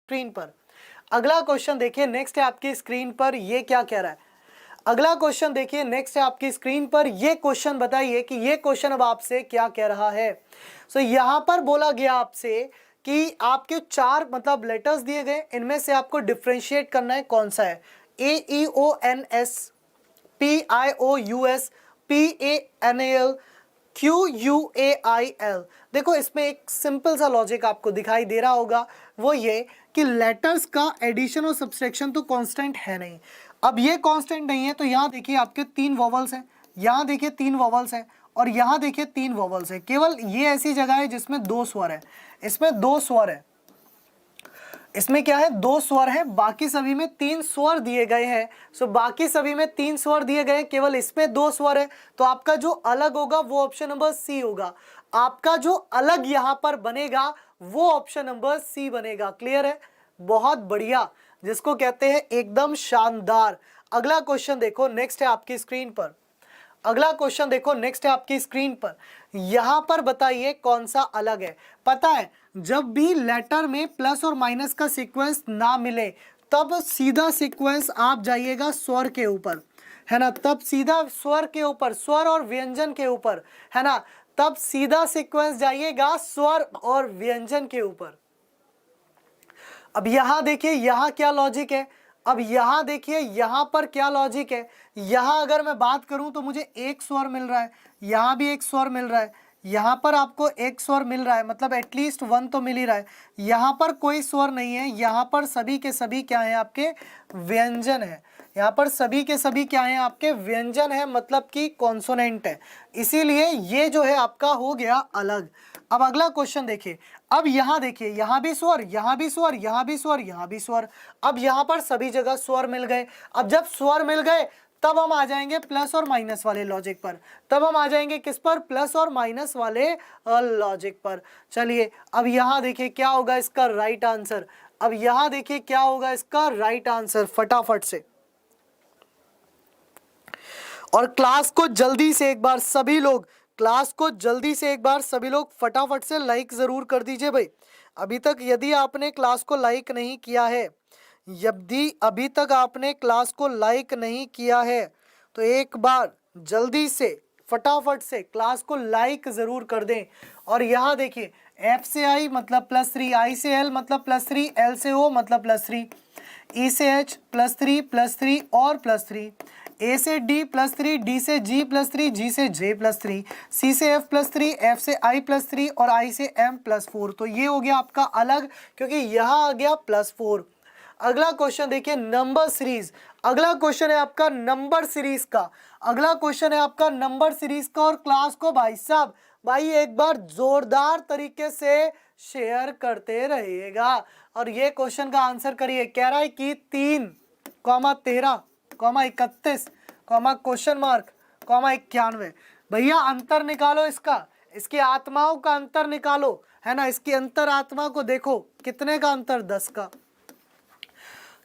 Screen पर। अगला question देखिए नेक्स्ट है आपकी स्क्रीन पर, ये क्या कह रहा है। अगला क्वेश्चन देखिए नेक्स्ट है आपकी स्क्रीन पर, ये क्वेश्चन बताइए कि ये क्वेश्चन अब आपसे क्या कह रहा है। सो यहां पर बोला गया आपसे कि आपके चार मतलब लेटर्स दिए गए, इनमें से आपको डिफरेंशिएट करना है कौन सा है, AEONS, PIOUS, PANAL, QUAIL। देखो इसमें एक सिंपल सा लॉजिक आपको दिखाई दे रहा होगा, वो ये कि लेटर्स का एडिशन और सब्सट्रैक्शन तो कांस्टेंट है नहीं। अब ये कांस्टेंट नहीं है तो यहाँ देखिए आपके तीन वॉवल्स हैं, यहाँ देखिए तीन वॉवल्स हैं, और यहाँ देखिए तीन वॉवल्स हैं। केवल ये ऐसी जगह है जिसमें दो स्वर है, इसमें दो स्वर है, इसमें क्या है, दो स्वर है, बाकी सभी में तीन स्वर दिए गए हैं। सो बाकी सभी में तीन स्वर दिए गए, केवल इसमें दो स्वर है, तो आपका जो अलग होगा वो ऑप्शन नंबर सी होगा। आपका जो अलग यहां पर बनेगा वो ऑप्शन नंबर सी बनेगा। क्लियर है, बहुत बढ़िया, जिसको कहते हैं एकदम शानदार। अगला क्वेश्चन देखो नेक्स्ट है आपकी स्क्रीन पर। अगला क्वेश्चन देखो नेक्स्ट है आपकी स्क्रीन पर। यहां पर बताइए कौन सा अलग है। पता है जब भी लेटर में प्लस और माइनस का सीक्वेंस ना मिले तब सीधा सीक्वेंस आप जाइएगा स्वर के ऊपर, है ना, तब सीधा स्वर के ऊपर, स्वर और व्यंजन के ऊपर, है ना, तब सीधा सीक्वेंस जाइएगा स्वर और व्यंजन के ऊपर। अब यहां देखिए यहां क्या लॉजिक है, अब यहां देखिए यहां पर क्या लॉजिक है। यहां अगर मैं बात करूं तो मुझे एक स्वर मिल रहा है, यहां भी एक स्वर मिल रहा है, यहां पर आपको एक स्वर मिल रहा है, मतलब एटलीस्ट वन तो मिल ही रहा है। यहां पर कोई स्वर नहीं है, यहां पर सभी के सभी क्या है, आपके व्यंजन है। यहाँ पर सभी के सभी क्या हैं, आपके व्यंजन है, मतलब कि कॉन्सोनेंट है, इसीलिए ये जो है आपका हो गया अलग। अब अगला क्वेश्चन देखिए, अब यहाँ देखिए यहाँ भी स्वर, यहाँ भी स्वर, यहाँ भी स्वर, यहाँ भी स्वर। अब यहाँ पर सभी जगह स्वर मिल गए। अब जब स्वर मिल गए तब हम आ जाएंगे प्लस और माइनस वाले लॉजिक पर, तब हम आ जाएंगे किस पर, प्लस और माइनस वाले लॉजिक पर। चलिए अब यहाँ देखिए क्या होगा इसका राइट आंसर। अब यहाँ देखिए क्या होगा इसका राइट आंसर फटाफट से। और क्लास को जल्दी से एक बार सभी लोग, क्लास को जल्दी से एक बार सभी लोग फटाफट से लाइक जरूर कर दीजिए भाई। अभी तक यदि आपने क्लास को लाइक नहीं किया है, यदि अभी तक आपने क्लास को लाइक नहीं किया है तो एक बार जल्दी से फटाफट से क्लास को लाइक जरूर कर दें। और यहाँ देखिए F से I मतलब +3, I से L मतलब +3, L से O मतलब +3, E से H +3 और +3, A से D +3, D से G +3, G से J +3, C से F +3, F से I +3 और I से M +4। तो ये हो गया आपका अलग, क्योंकि यहाँ आ गया +4। अगला क्वेश्चन देखिए नंबर सीरीज। अगला क्वेश्चन है आपका नंबर सीरीज का, अगला क्वेश्चन है आपका नंबर सीरीज का। और क्लास को भाई साहब भाई एक बार जोरदार तरीके से शेयर करते रहिएगा और ये क्वेश्चन का आंसर करिए। कह रहा है कि 3,13,31, क्वेश्चन मार्क, 91। भैया अंतर निकालो इसका, इसकी आत्माओं का अंतर निकालो, है ना, इसकी अंतर आत्मा को देखो, कितने का अंतर, 10 का,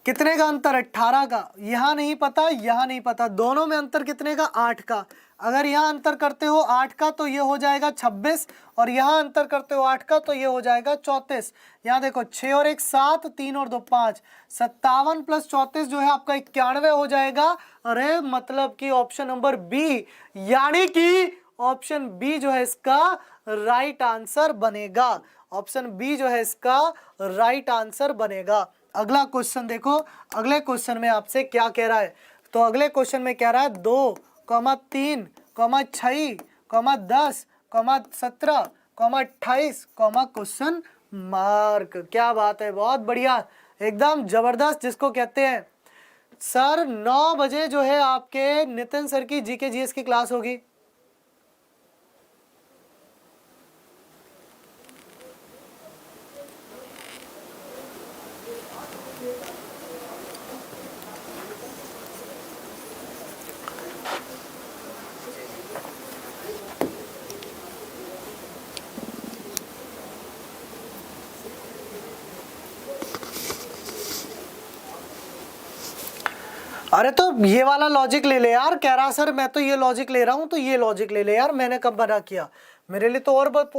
कितने का अंतर, 18 का। यहाँ नहीं पता, यहाँ नहीं पता, दोनों में अंतर कितने का, 8 का। अगर यहाँ अंतर करते हो 8 का तो ये हो जाएगा 26, और यहाँ अंतर करते हो 8 का तो ये हो जाएगा 34। यहाँ देखो 6 और 1 7, 3 और 2 5, 57 + 34 जो है आपका 91 हो जाएगा। अरे मतलब कि ऑप्शन नंबर बी, यानी कि ऑप्शन बी जो है इसका राइट आंसर बनेगा, ऑप्शन बी जो है इसका राइट आंसर बनेगा। अगला क्वेश्चन देखो, अगले क्वेश्चन में आपसे क्या कह रहा है। तो अगले क्वेश्चन में कह रहा है 2, 3, 6, 10, 17, 28, क्वेश्चन मार्क। क्या बात है, बहुत बढ़िया, एकदम जबरदस्त, जिसको कहते हैं। सर 9 बजे जो है आपके नितिन सर की जीके जीएस की क्लास होगी। अरे तो ये वाला लॉजिक ले ले यार, कह रहा सर मैं तो ये लॉजिक ले रहा हूँ, तो ये लॉजिक ले ले यार, मैंने कब मना किया, मेरे लिए तो और बहुत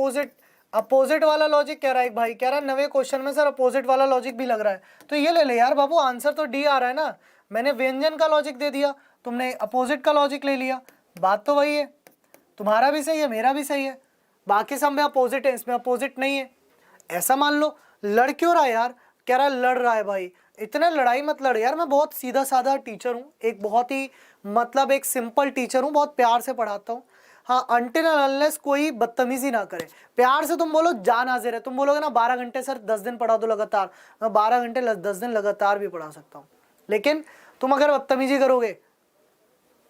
अपोजिट वाला लॉजिक कह रहा है भाई, कह रहा है 9वें क्वेश्चन में सर अपोजिट वाला लॉजिक भी लग रहा है, तो ये ले ले यार बाबू, आंसर तो डी आ रहा है ना। मैंने व्यंजन का लॉजिक दे दिया, तुमने अपोजिट का लॉजिक ले लिया, बात तो वही है, तुम्हारा भी सही है मेरा भी सही है, बाकी सब में अपोजिट है, इसमें अपोजिट नहीं है, ऐसा मान लो। लड़ क्यों रहा है यार, कह रहा है लड़ रहा है भाई, इतना लड़ाई मत लड़ यार, मैं बहुत सीधा साधा टीचर हूँ, एक बहुत ही मतलब एक सिंपल टीचर हूँ, बहुत प्यार से पढ़ाता हूँ। हाँ, अनटिल अनलेस कोई बदतमीजी ना करे, प्यार से तुम बोलो जान हाजिर है, तुम बोलोगे ना 12 घंटे सर 10 दिन पढ़ा दो लगातार, मैं 12 घंटे 10 दिन लगातार भी पढ़ा सकता हूँ, लेकिन तुम अगर बदतमीजी करोगे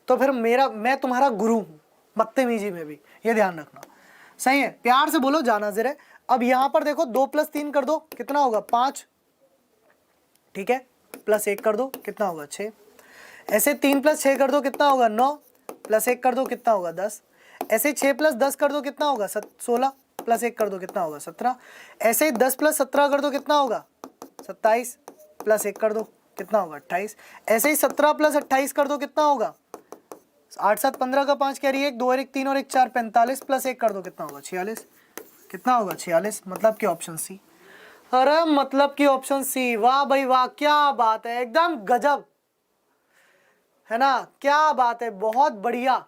तो फिर मैं तुम्हारा गुरु हूँ बदतमीजी में भी, ये ध्यान रखना। सही है, प्यार से बोलो जान हाजिर है। अब यहां पर देखो 2 + 3 कर दो कितना होगा 5, ठीक है, +1 कर दो कितना होगा 6, ऐसे 3 + 6 कर दो कितना होगा 9, +1 कर दो कितना होगा 10, ऐसे 6 + 10 कर दो कितना होगा 16, +1 कर दो कितना होगा 17, ऐसे 10 + 17 कर दो कितना होगा 27, +1 कर दो कितना होगा 28, ऐसे ही 17 + 28 कर दो कितना होगा 8 7 15 का 5 कैरी 1 2 और 1 3 और 1 4 45, +1 कर दो कितना होगा 46, कितना होगा 46, मतलब कि ऑप्शन सी। अरे मतलब कि ऑप्शन सी, वाह भाई वाह, क्या बात है, एकदम गजब है ना, क्या बात है, बहुत बढ़िया।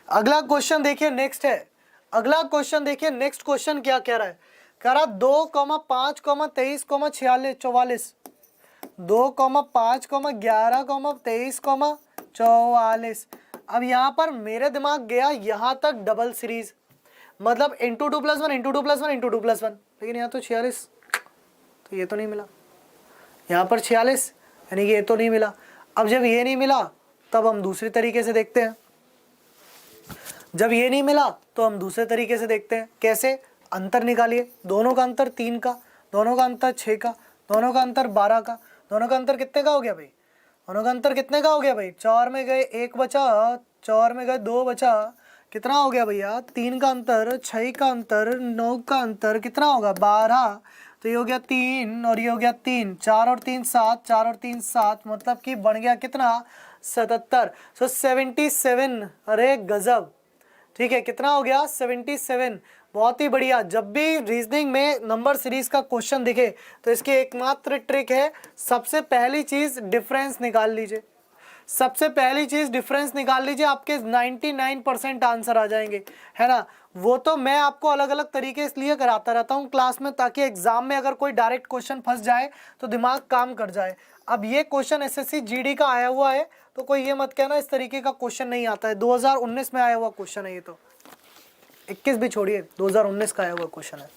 अगला क्वेश्चन देखिए, नेक्स्ट है, अगला क्वेश्चन देखिए, नेक्स्ट क्वेश्चन क्या कह रहा है, कह रहा 2, 5, 23, 46, 44, 2, 5, 11, 23, 44। अब यहां पर मेरे दिमाग गया यहां तक डबल सीरीज, मतलब इंटू 2 + 1 इंटू 2 + 1 इंटू 2 + 1, लेकिन यहाँ तो 46, तो ये तो नहीं मिला, यहाँ पर 46 यानी कि ये तो नहीं मिला। अब जब ये नहीं मिला तब हम दूसरे तरीके से देखते हैं, जब ये नहीं मिला तो हम दूसरे तरीके से देखते हैं, कैसे, अंतर निकालिए, दोनों का अंतर 3 का, दोनों का अंतर 6 का, दोनों का अंतर 12 का, दोनों का अंतर कितने का हो गया भाई, दोनों का अंतर कितने का हो गया भाई, 4 में गए 1 बचा, 4 में गए 2 बचा, कितना हो गया भैया 3 का अंतर, 6 का अंतर, 9 का अंतर, कितना होगा 12, तो ये हो गया 3 और ये हो गया 3, 4 और 3 7, 4 और 3 7, मतलब कि बन गया कितना 77, सो 77। अरे गजब, ठीक है, कितना हो गया 77, बहुत ही बढ़िया। जब भी रीजनिंग में नंबर सीरीज का क्वेश्चन दिखे तो इसकी एकमात्र ट्रिक है, सबसे पहली चीज डिफरेंस निकाल लीजिए, सबसे पहली चीज डिफरेंस निकाल लीजिए, आपके 99% आंसर आ जाएंगे, है ना। वो तो मैं आपको अलग अलग तरीके इसलिए कराता रहता हूँ क्लास में, ताकि एग्जाम में अगर कोई डायरेक्ट क्वेश्चन फंस जाए तो दिमाग काम कर जाए। अब ये क्वेश्चन एसएससी जीडी का आया हुआ है, तो कोई ये मत कहना इस तरीके का क्वेश्चन नहीं आता है, 2019 में आया हुआ क्वेश्चन है ये, तो 21 भी छोड़िए, 2019 का आया हुआ क्वेश्चन है।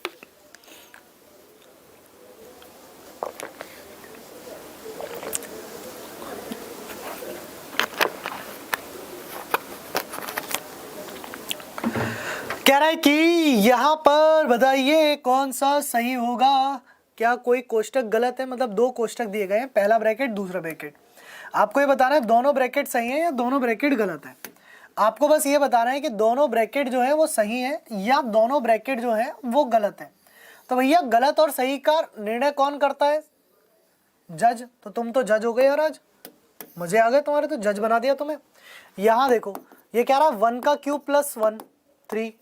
कह रहा है कि यहां पर बताइए कौन सा सही होगा, क्या कोई कोष्टक गलत है, मतलब 2 कोष्टक दिए गए हैं, पहला ब्रैकेट दूसरा ब्रैकेट, आपको ये बताना है दोनों ब्रैकेट सही है या दोनों ब्रैकेट गलत है। आपको बस ये बताना है कि दोनों ब्रैकेट जो है वो सही है या दोनों ब्रैकेट जो है वो गलत है। तो भैया गलत और सही का निर्णय कौन करता है, जज। तो तुम तो जज हो गए यार, आज मजे आ गए तुम्हारे, तो जज बना दिया तुम्हें। यहां देखो, ये कह रहा है 1 का क्यूब + 1 3,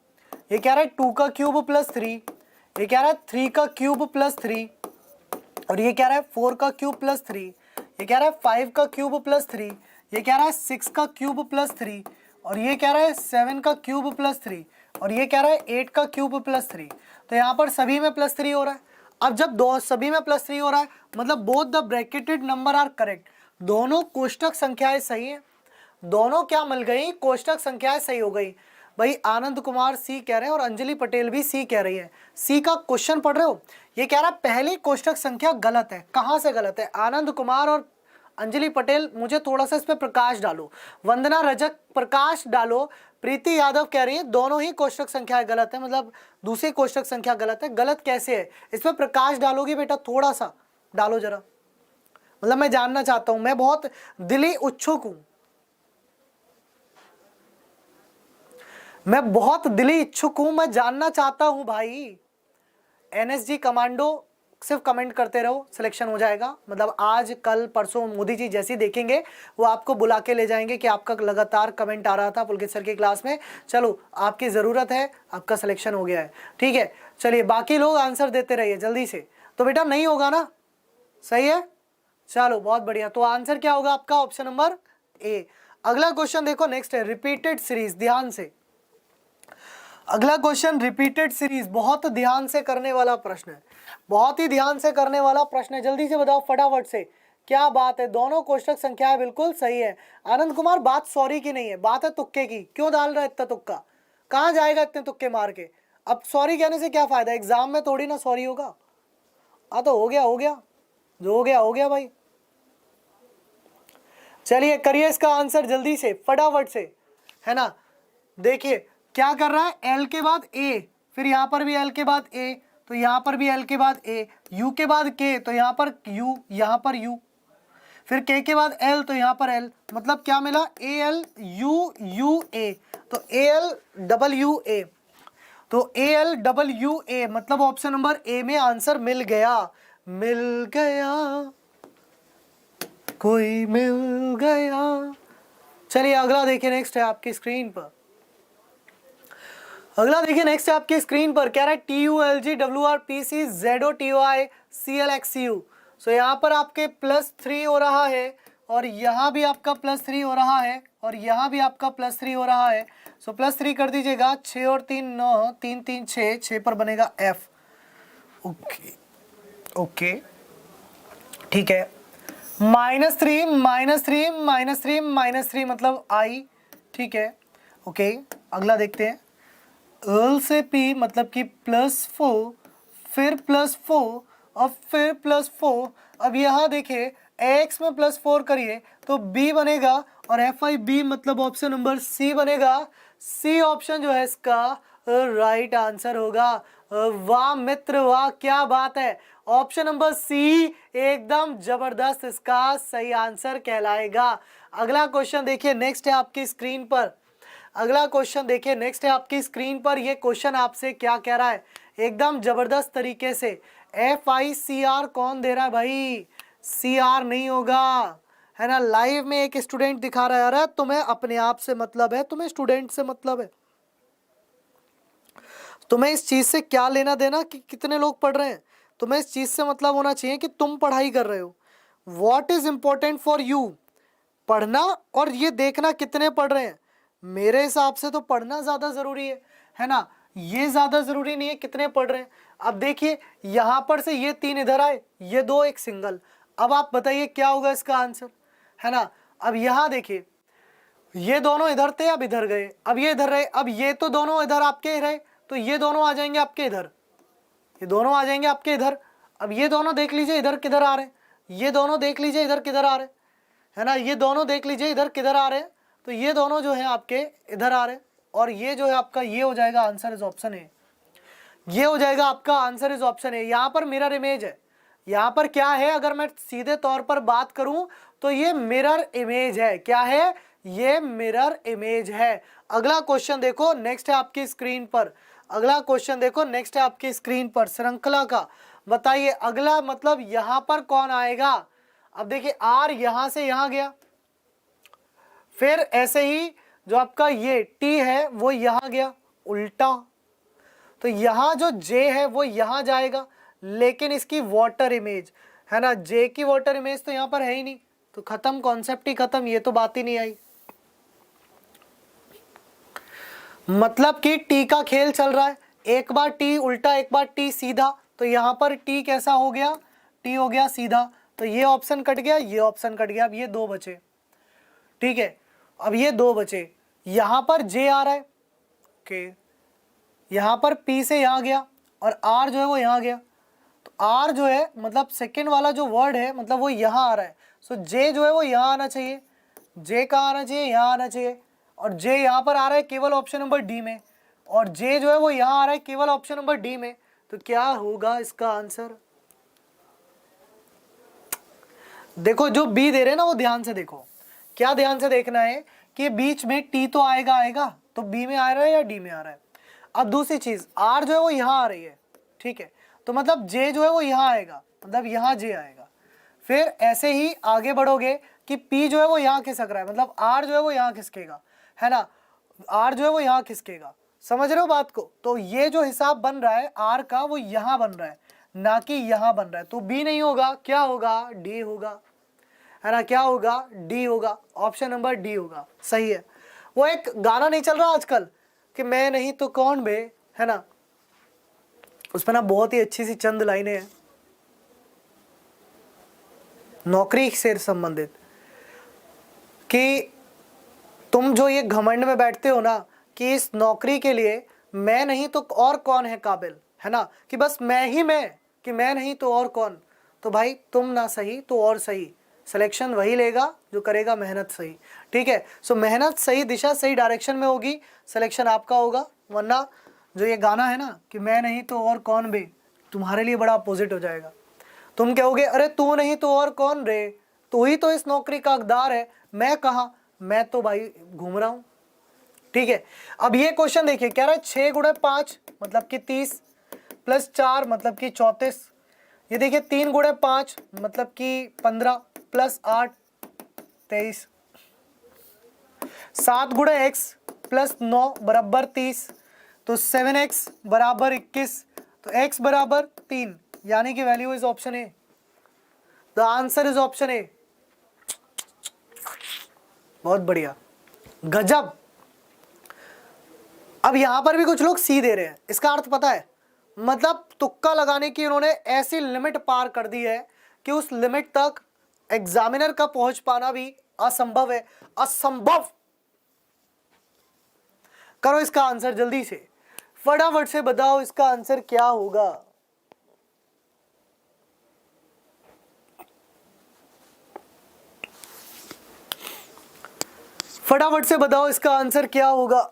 ये कह रहा है 2 का क्यूब + 3, ये कह रहा है 3 का क्यूब + 3, और ये कह रहा है 4 का क्यूब + 3, ये कह रहा है 5 का क्यूब + 3, ये कह रहा है 6 का क्यूब + 3, और ये कह रहा है 7 का क्यूब + 3, और ये कह रहा है 8 का क्यूब + 3। तो यहाँ पर सभी में +3 हो रहा है। अब जब दो सभी में +3 हो रहा है, मतलब both the bracketed number are correct, दोनों कोष्टक संख्याएं सही है, दोनों क्या मिल गई, कोष्टक संख्याएं सही हो गई। भाई आनंद कुमार सी कह रहे हैं और अंजलि पटेल भी सी कह रही है। सी का क्वेश्चन पढ़ रहे हो, ये कह रहा है पहली कोष्टक संख्या गलत है। कहां से गलत है, आनंद कुमार और अंजलि पटेल, मुझे थोड़ा सा इस पे प्रकाश डालो, वंदना रजक प्रकाश डालो, प्रीति यादव कह रही है दोनों ही कोष्टक संख्याएं गलत है, मतलब दूसरी कोष्टक संख्या गलत है। गलत कैसे है, इस पे प्रकाश डालोगी बेटा, थोड़ा सा डालो जरा, मतलब मैं जानना चाहता हूं, मैं बहुत दिली उत्सुक हूं, मैं बहुत दिली इच्छुक हूं, मैं जानना चाहता हूं भाई। एनएसजी कमांडो सिर्फ कमेंट करते रहो, सिलेक्शन हो जाएगा। मतलब आज कल परसों मोदी जी जैसे ही देखेंगे वो आपको बुला के ले जाएंगे कि आपका लगातार कमेंट आ रहा था पुलकित सर की क्लास में, चलो आपकी ज़रूरत है, आपका सिलेक्शन हो गया है। ठीक है, चलिए बाकी लोग आंसर देते रहिए जल्दी से। तो बेटा नहीं होगा ना, सही है, चलो बहुत बढ़िया। तो आंसर क्या होगा आपका? Option number A. अगला क्वेश्चन देखो, नेक्स्ट है रिपीटेड सीरीज। ध्यान से अगला क्वेश्चन रिपीटेड सीरीज, बहुत ध्यान से करने वाला प्रश्न है, बहुत ही ध्यान से करने वाला प्रश्न है। जल्दी से बताओ फटाफट से, क्या बात है? दोनों कोष्टक संख्याएं बिल्कुल सही है। आनंद कुमार बात सॉरी की नहीं है, बात है तुक्के की। क्यों डाल रहा है इतना तुक्का? कहाँ जाएगा इतने तुक्के मार के? अब सॉरी कहने से क्या फायदा? एग्जाम में थोड़ी ना सॉरी होगा। तो हो गया हो गया, जो हो गया भाई। चलिए करिए इसका आंसर जल्दी से फटाफट से, है ना। देखिए क्या कर रहा है, एल के बाद ए, फिर यहां पर भी एल के बाद ए, तो यहां पर भी एल के बाद ए, यू के बाद के, तो यहां पर यू, यहां पर यू, फिर के बाद एल, तो यहां पर एल। मतलब क्या मिला? A L U U A, तो A L double U A, तो A L double U A, मतलब ऑप्शन नंबर ए में आंसर मिल गया। मिल गया, कोई मिल गया। चलिए अगला देखिए, नेक्स्ट है आपकी स्क्रीन पर। अगला देखिए नेक्स्ट है आपकी स्क्रीन पर, क्या रहा है? TULG WRPC ZOTOI CLXCU। सो यहाँ पर आपके +3 हो रहा है, और यहाँ भी आपका +3 हो रहा है, और यहाँ भी आपका +3 हो रहा है। सो +3 कर दीजिएगा, 6 और 3 9, 3 3 6, 6 पर बनेगा F। ओके ओके ठीक है, -3 -3 -3 -3 मतलब I। ठीक है ओके, अगला देखते हैं। एल से पी मतलब कि +4, फिर +4 और फिर +4। अब यहाँ देखिए एक्स में +4 करिए तो बी बनेगा, और FIB मतलब ऑप्शन नंबर सी बनेगा। सी ऑप्शन जो है इसका राइट आंसर होगा। वाह मित्र वाह, क्या बात है, ऑप्शन नंबर सी एकदम जबरदस्त इसका सही आंसर कहलाएगा। अगला क्वेश्चन देखिए, नेक्स्ट है आपकी स्क्रीन पर। अगला क्वेश्चन देखिए, नेक्स्ट है आपकी स्क्रीन पर। ये क्वेश्चन आपसे क्या कह रहा है एकदम जबरदस्त तरीके से। FICR कौन दे रहा है भाई? CR नहीं होगा, है ना। लाइव में एक स्टूडेंट दिखा रहा है, अरे तुम्हें अपने आप से मतलब है, तुम्हें स्टूडेंट से मतलब है, तुम्हें इस चीज से क्या लेना देना कि कितने लोग पढ़ रहे हैं। तुम्हें इस चीज से मतलब होना चाहिए कि तुम पढ़ाई कर रहे हो। What is important for you? पढ़ना, और ये देखना कितने पढ़ रहे हैं। मेरे हिसाब से तो पढ़ना ज्यादा जरूरी है ना। ये ज्यादा जरूरी नहीं है कितने पढ़ रहे हैं। अब देखिए यहां पर से ये 3 इधर आए, ये 2 एक सिंगल। अब आप बताइए क्या होगा इसका आंसर, है ना। अब यहां देखिए ये दोनों इधर थे, अब इधर गए, अब ये इधर रहे, अब ये तो दोनों इधर आपके रहे, तो ये दोनों आ जाएंगे आपके इधर, ये दोनों आ जाएंगे आपके इधर। अब ये दोनों देख लीजिए इधर किधर आ रहे हैं, ये दोनों देख लीजिए इधर किधर आ रहे हैं, है ना। ये दोनों देख लीजिए इधर किधर आ रहे हैं, तो ये दोनों जो है आपके इधर आ रहे हैं, और ये जो है आपका ये हो जाएगा आंसर इज ऑप्शन ए। ये हो जाएगा आपका आंसर इज ऑप्शन ए। यहाँ पर मिरर इमेज है, यहाँ पर क्या है, अगर मैं सीधे तौर पर बात करूं तो ये मिरर इमेज है। क्या है? ये मिरर इमेज है। अगला क्वेश्चन देखो, नेक्स्ट है आपकी स्क्रीन पर। अगला क्वेश्चन देखो, नेक्स्ट है आपकी स्क्रीन पर श्रृंखला का। बताइए अगला मतलब यहां पर कौन आएगा। अब देखिए आर यहां से यहां गया, फिर ऐसे ही जो आपका ये टी है वो यहां गया उल्टा, तो यहां जो जे है वो यहां जाएगा, लेकिन इसकी वाटर इमेज, है ना, जे की वाटर इमेज तो यहां पर है ही नहीं, तो खत्म, कॉन्सेप्ट ही खत्म, ये तो बात ही नहीं आई। मतलब कि टी का खेल चल रहा है, एक बार टी उल्टा एक बार टी सीधा, तो यहां पर टी कैसा हो गया, टी हो गया सीधा, तो ये ऑप्शन कट गया, ये ऑप्शन कट गया, अब ये 2 बचे। ठीक है, अब ये 2 बचे, यहां पर जे आ रहा है, ओके, यहां पर पी से यहां गया, और आर जो है वो यहां गया, तो आर जो है मतलब सेकेंड वाला जो वर्ड है मतलब वो यहां आ रहा है, सो जे जो है वो यहां आना चाहिए, जे कहाँ आना चाहिए, यहां आना चाहिए, और जे यहां पर आ रहा है केवल ऑप्शन नंबर डी में, और जे जो है वो यहां आ रहा है केवल ऑप्शन नंबर डी में, तो क्या होगा इसका आंसर। देखो जो बी दे रहे हैं ना वो ध्यान से देखो, क्या ध्यान से देखना है कि बीच में टी तो आएगा आएगा, तो बी में आ रहा है या डी में आ रहा है। अब दूसरी चीज आर जो है वो यहां आ रही है, ठीक है, तो मतलब जे जो है वो यहाँ आएगा, मतलब यहाँ जे आएगा। फिर ऐसे ही आगे बढ़ोगे कि पी जो है वो यहाँ खिसक रहा है, मतलब आर जो है वो यहाँ खिसकेगा, है ना, आर जो है वो यहाँ खिसकेगा। समझ रहे हो बात को? तो ये जो हिसाब बन रहा है आर का वो यहाँ बन रहा है, ना कि यहाँ बन रहा है। तो बी नहीं होगा, क्या होगा? डी होगा, है ना, क्या होगा? डी होगा, ऑप्शन नंबर डी होगा, सही है। वो एक गाना नहीं चल रहा आजकल कि मैं नहीं तो कौन बे, है ना, उसमें ना बहुत ही अच्छी सी चंद लाइनें हैं नौकरी से संबंधित, कि तुम जो ये घमंड में बैठते हो ना कि इस नौकरी के लिए मैं नहीं तो और कौन है काबिल, है ना, कि बस मैं ही मैं, कि मैं नहीं तो और कौन, तो भाई तुम ना सही तो और सही, सिलेक्शन वही लेगा जो करेगा मेहनत सही। ठीक है, सो मेहनत सही दिशा सही डायरेक्शन में होगी, सिलेक्शन आपका होगा। वरना जो ये गाना है ना कि मैं नहीं तो और कौन बे, तुम्हारे लिए बड़ा अपोजिट हो जाएगा। तुम कहोगे अरे तू नहीं तो और कौन रे, तू ही तो इस नौकरी का हकदार है, मैं कहा, मैं तो भाई घूम रहा हूं। ठीक है, अब ये क्वेश्चन देखिए, कह रहा है 6 गुणे 5 मतलब कि 30 प्लस 4 मतलब कि 34। ये देखिए 3 गुणे 5 मतलब कि 15 प्लस 8 23। 7 गुणे x प्लस 9 बराबर 30, तो 7x बराबर 21, तो x बराबर 3, यानी कि value is option A, the answer is option A. बहुत बढ़िया, गजब। अब यहां पर भी कुछ लोग सी दे रहे हैं, इसका अर्थ पता है, मतलब तुक्का लगाने की उन्होंने ऐसी लिमिट पार कर दी है कि उस लिमिट तक एग्जामिनर का पहुंच पाना भी असंभव है, असंभव। करो इसका आंसर जल्दी से, फटाफट से बताओ इसका आंसर क्या होगा। फटाफट से बताओ इसका आंसर क्या होगा।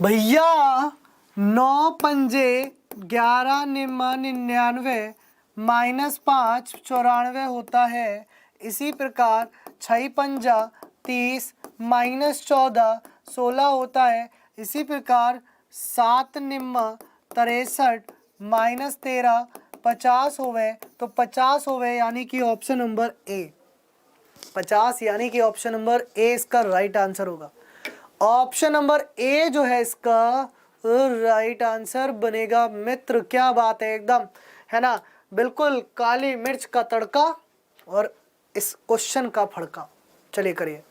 भैया 9 पंजे 11 निम्मा 99 माइनस 5 94 होता है। इसी प्रकार 6 पंजा 30 माइनस 14 16 होता है। इसी प्रकार 7 निम्मा 63 माइनस 13 50 होवे, तो 50 होवे, यानी कि ऑप्शन नंबर ए 50, यानी कि ऑप्शन नंबर ए इसका राइट आंसर होगा। ऑप्शन नंबर ए जो है इसका राइट आंसर बनेगा मित्र। क्या बात है एकदम, है ना, बिल्कुल काली मिर्च का तड़का और इस क्वेश्चन का फड़का। चलिए करिए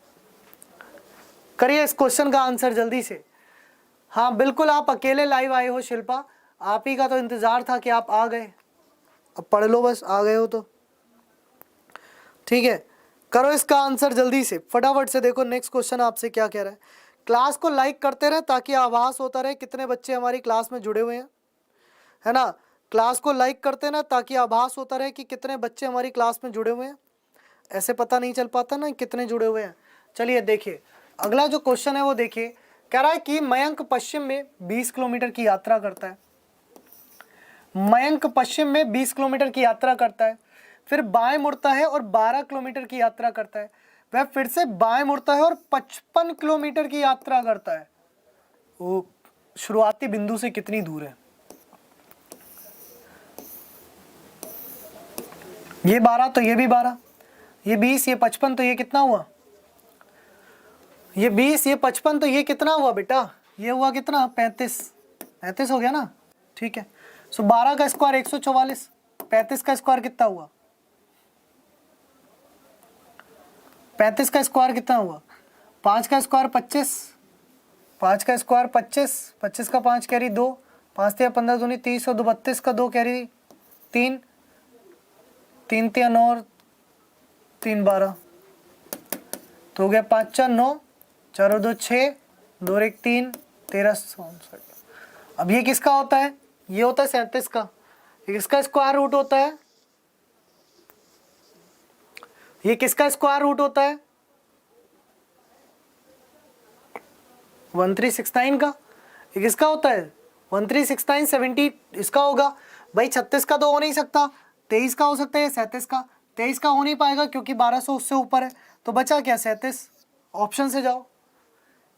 करिए इस क्वेश्चन का आंसर जल्दी से। हाँ बिल्कुल, आप अकेले लाइव आए हो शिल्पा, आप ही का तो इंतजार था कि आप आ गए, अब पढ़ लो बस, आ गए हो तो ठीक है। करो इसका आंसर जल्दी से, फटाफट से। देखो नेक्स्ट क्वेश्चन आपसे क्या कह रहा है, क्लास को लाइक करते रहे ताकि आभास होता रहे कितने बच्चे हमारी क्लास में जुड़े हुए हैं, है ना, क्लास को लाइक करते ना ताकि आभास होता रहे कि कितने बच्चे हमारी क्लास में जुड़े हुए हैं, ऐसे पता नहीं चल पाता ना कितने जुड़े हुए हैं। चलिए देखिए अगला जो क्वेश्चन है वो देखिए, कह रहा है कि मयंक पश्चिम में 20 किलोमीटर की यात्रा करता है। मयंक पश्चिम में 20 किलोमीटर की यात्रा करता है, फिर बाएं मुड़ता है और 12 किलोमीटर की यात्रा करता है। वह फिर से बाएं मुड़ता है और 55 किलोमीटर की यात्रा करता है। वो शुरुआती बिंदु से कितनी दूर है? ये 12 तो ये भी 12, ये 20 ये 55, तो ये कितना हुआ? ये 20 ये 55, तो ये कितना हुआ बेटा? ये हुआ कितना? 35 हो गया ना, ठीक है। सो 12 का स्क्वायर 144, 35 का स्क्वायर कितना हुआ? 35 का स्क्वायर कितना हुआ? 5 का स्क्वायर 25, 5 का स्क्वायर 25, 25 का 5 कैरी 2, 5 तिया 15 दूनी 30 और 32 का 2 कैरी 3, 3 तिया 9 और 3 12, तो हो गया 5 4 9, 4 और 2 6, 2 और 1 3, 13 64। अब ये किसका होता है? ये होता है 37 का। ये किसका स्क्वायर रूट होता है? ये किसका स्क्वायर रूट होता है? 1369 का। ये किसका होता है? 1369 70 इसका होगा। भाई 36 का तो हो नहीं सकता, 23 का हो सकता है, 37 का। 23 का हो नहीं पाएगा क्योंकि 1200 उससे ऊपर है, तो बचा क्या? 37। ऑप्शन से जाओ,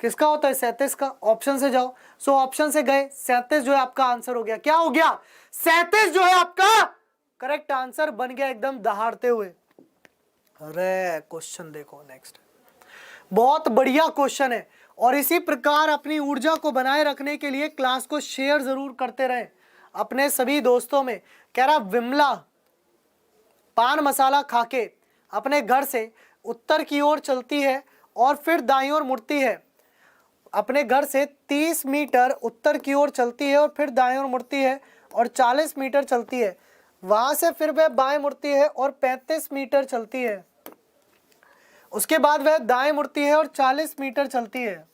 किसका होता है? 37 का। ऑप्शन से जाओ। सो ऑप्शन से गए, 37 जो है आपका आंसर हो गया। क्या हो गया? 37 जो है आपका करेक्ट आंसर बन गया एकदम दहाड़ते हुए। अरे क्वेश्चन देखो नेक्स्ट, बहुत बढ़िया क्वेश्चन है। और इसी प्रकार अपनी ऊर्जा को बनाए रखने के लिए क्लास को शेयर जरूर करते रहें अपने सभी दोस्तों में। कह रहा विमला पान मसाला खाके अपने घर से उत्तर की ओर चलती है और फिर दाईं ओर मुड़ती है। अपने घर से 30 मीटर उत्तर की ओर चलती है और फिर दाईं ओर मुड़ती है और 40 मीटर चलती है। वहां से फिर वह बाएं मुड़ती है और 35 मीटर चलती है। उसके बाद वह दाएं मुड़ती है और 40 मीटर चलती है।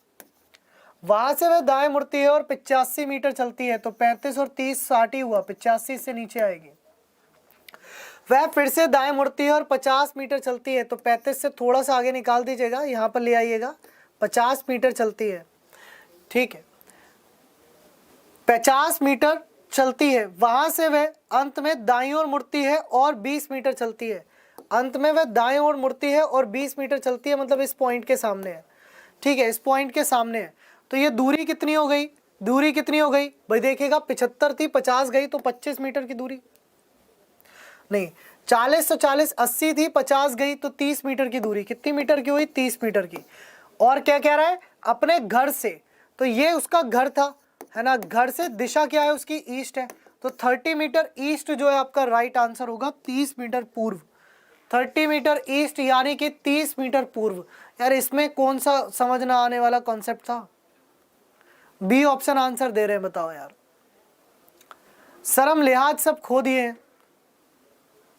वहां से वह दाएं मुड़ती है और 85 मीटर चलती है। तो 35 और 30 60 ही हुआ, 85 से नीचे आएगी। वह फिर से दाएं मुड़ती है और 50 मीटर चलती है। तो 35 से थोड़ा सा आगे निकाल दीजिएगा, यहां पर ले आइएगा, 50 मीटर चलती है। ठीक है, 50 मीटर चलती है। वहां से वह अंत में दाईं ओर मुड़ती है और 20 मीटर चलती है। अंत में वह दाएं ओर मुड़ती है और 20 मीटर चलती है, मतलब इस पॉइंट के सामने है। ठीक है, इस पॉइंट के सामने है। तो ये दूरी कितनी हो गई? दूरी कितनी हो गई भाई? देखिएगा 75 थी, 50 गई तो 25 मीटर की दूरी नहीं, 40 तो 40 80 थी, 50 गई तो 30 मीटर की दूरी। कितनी मीटर की हुई? 30 मीटर की। और क्या कह रहा है? अपने घर से, तो ये उसका घर था, है ना। घर से दिशा क्या है उसकी? ईस्ट है। तो 30 मीटर ईस्ट जो है आपका राइट आंसर होगा, 30 मीटर पूर्व। 30 मीटर ईस्ट यानी कि 30 मीटर पूर्व। यार इसमें कौन सा समझ ना आने वाला कॉन्सेप्ट था? बी ऑप्शन आंसर दे रहे हैं, बताओ यार। शर्म लिहाज सब खो दिए हैं,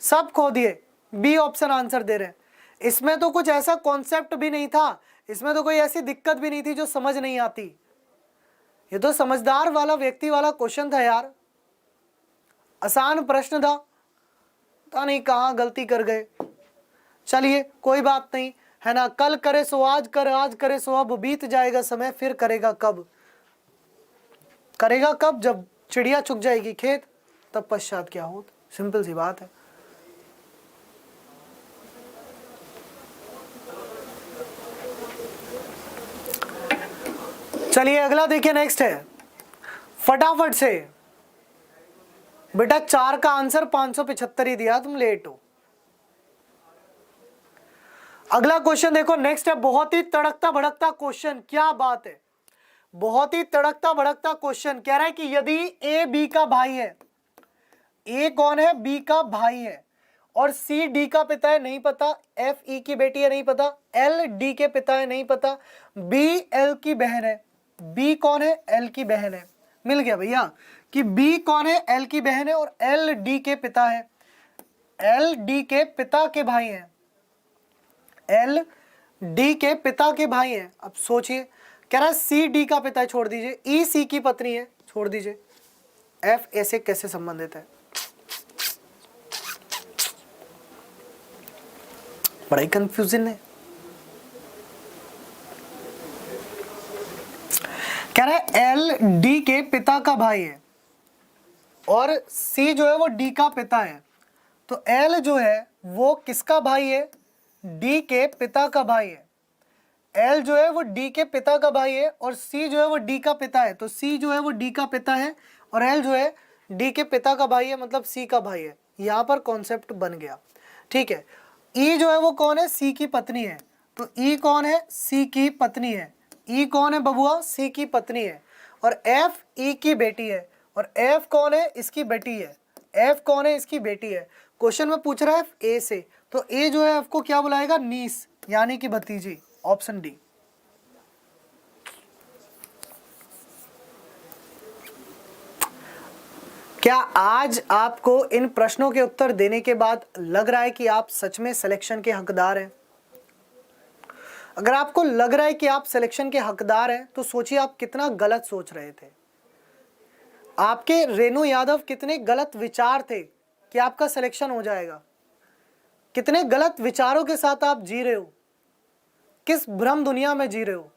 सब खो दिए। बी ऑप्शन आंसर दे रहे हैं। इसमें तो कुछ ऐसा कॉन्सेप्ट भी नहीं था, इसमें तो कोई ऐसी दिक्कत भी नहीं थी जो समझ नहीं आती। ये तो समझदार वाला व्यक्ति वाला क्वेश्चन था यार, आसान प्रश्न था। पता नहीं कहां गलती कर गए। चलिए कोई बात नहीं, है ना। कल करे सो आज कर, आज करे सो अब, बीत जाएगा समय फिर करेगा कब? करेगा कब? जब चिड़िया चुग जाएगी खेत, तब पश्चात क्या हो। सिंपल सी बात है। चलिए अगला देखिए, नेक्स्ट है फटाफट से। बेटा 4 का आंसर 575 ही दिया, तुम लेट हो। अगला क्वेश्चन देखो, नेक्स्ट है बहुत ही तड़कता भड़कता क्वेश्चन। क्या बात है, बहुत ही तड़कता भड़कता क्वेश्चन। कह रहा है कि यदि ए बी का भाई है, ए कौन है? बी का भाई है, और सी डी का पिता है, नहीं पता। एफ ई की बेटी है, नहीं पता। एल डी के पिता है, नहीं पता। बी एल की बहन है। बी कौन है? एल की बहन है। मिल गया भैया कि बी कौन है? एल की बहन है और एल डी के पिता है। एल डी के पिता के भाई हैं, एल डी के पिता के भाई हैं। अब सोचिए, कह रहा है सी डी का पिता है, छोड़ दीजिए। ई सी की पत्नी है, छोड़ दीजिए। एफ ऐसे कैसे संबंधित है? बड़ा ही कंफ्यूजन है। कह रहा है एल डी के पिता का भाई है और सी जो है वो डी का पिता है। तो एल जो है वो किसका भाई है? डी के पिता का भाई है। एल जो है वो डी के पिता का भाई है और सी जो है वो डी का पिता है। तो सी जो है वो डी का पिता है और एल जो है डी के पिता का भाई है, मतलब सी का भाई है। यहाँ पर कॉन्सेप्ट बन गया। ठीक है, ई जो है वो कौन है? सी की पत्नी है। तो ई कौन है? सी की पत्नी है। ई कौन है बबुआ? सी की पत्नी है। और एफ ई की बेटी है। और एफ कौन है? इसकी बेटी है। एफ कौन है? इसकी बेटी है। क्वेश्चन में पूछ रहा है ए से, तो ए जो है एफ को क्या बुलाएगा? नीस, यानी कि भतीजी। Option D. क्या आज आपको इन प्रश्नों के उत्तर देने के बाद लग रहा है कि आप सच में सिलेक्शन के हकदार हैं? अगर आपको लग रहा है कि आप सिलेक्शन के हकदार हैं, तो सोचिए आप कितना गलत सोच रहे थे। आपके रेणु यादव कितने गलत विचार थे कि आपका सिलेक्शन हो जाएगा। कितने गलत विचारों के साथ आप जी रहे हो, किस भ्रम दुनिया में जी रहे हो।